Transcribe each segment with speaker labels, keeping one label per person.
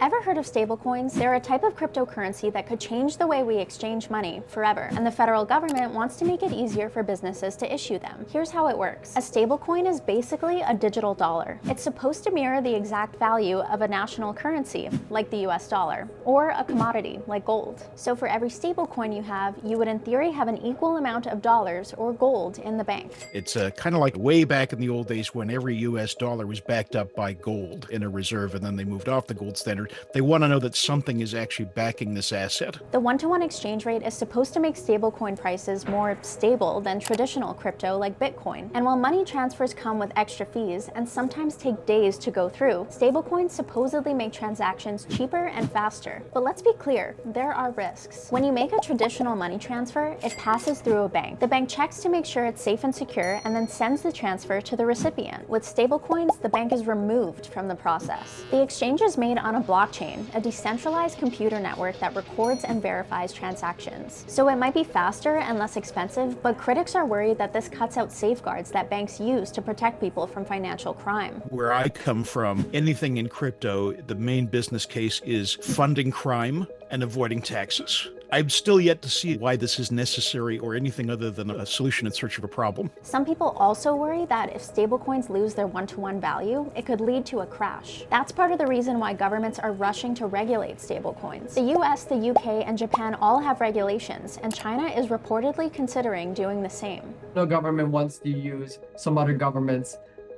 Speaker 1: Ever heard of stablecoins? They're a type of cryptocurrency that could change the way we exchange money forever, and the federal government wants to make it easier for businesses to issue them. Here's how it works. A stablecoin is basically a digital dollar. It's supposed to mirror the exact value of a national currency, like the US dollar, or a commodity, like gold. So for every stablecoin you have, you would in theory have an equal amount of dollars or gold in the bank.
Speaker 2: It's kind of like way back in the old days when every US dollar was backed up by gold in a reserve, and then they moved off the gold standard. They want to know that something is actually backing this asset.
Speaker 1: The one-to-one exchange rate is supposed to make stablecoin prices more stable than traditional crypto like Bitcoin. And while money transfers come with extra fees and sometimes take days to go through, stablecoins supposedly make transactions cheaper and faster. But let's be clear, there are risks. When you make a traditional money transfer, it passes through a bank. The bank checks to make sure it's safe and secure and then sends the transfer to the recipient. With stablecoins, the bank is removed from the process. The exchange is made on a blockchain, a decentralized computer network that records and verifies transactions. So it might be faster and less expensive, but critics are worried that this cuts out safeguards that banks use to protect people from financial crime.
Speaker 2: Where I come from, anything in crypto, the main business case is funding crime and avoiding taxes. I'm still yet to see why this is necessary or anything other than a solution in search of a problem.
Speaker 1: Some people also worry that if stablecoins lose their one-to-one value, it could lead to a crash. That's part of the reason why governments are rushing to regulate stablecoins. The US, the UK, and Japan all have regulations, and China is reportedly considering doing the same.
Speaker 3: No government wants to use some other government's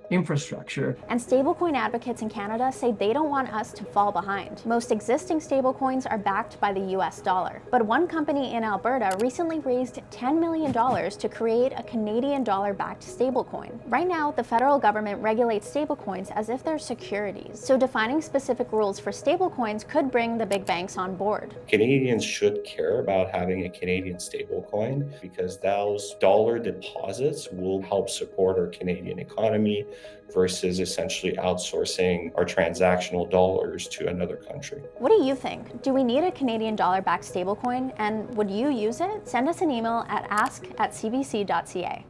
Speaker 3: infrastructure.
Speaker 1: And stablecoin advocates in Canada say they don't want us to fall behind. Most existing stablecoins are backed by the US dollar. But one company in Alberta recently raised $10 million to create a Canadian dollar-backed stablecoin. Right now, the federal government regulates stablecoins as if they're securities. So defining specific rules for stablecoins could bring the big banks on board.
Speaker 4: Canadians should care about having a Canadian stablecoin because those dollar deposits will help support our Canadian economy versus essentially outsourcing our transactional dollars to another country.
Speaker 1: What do you think? Do we need a Canadian dollar-backed stablecoin, and would you use it? Send us an email at ask@cbc.ca.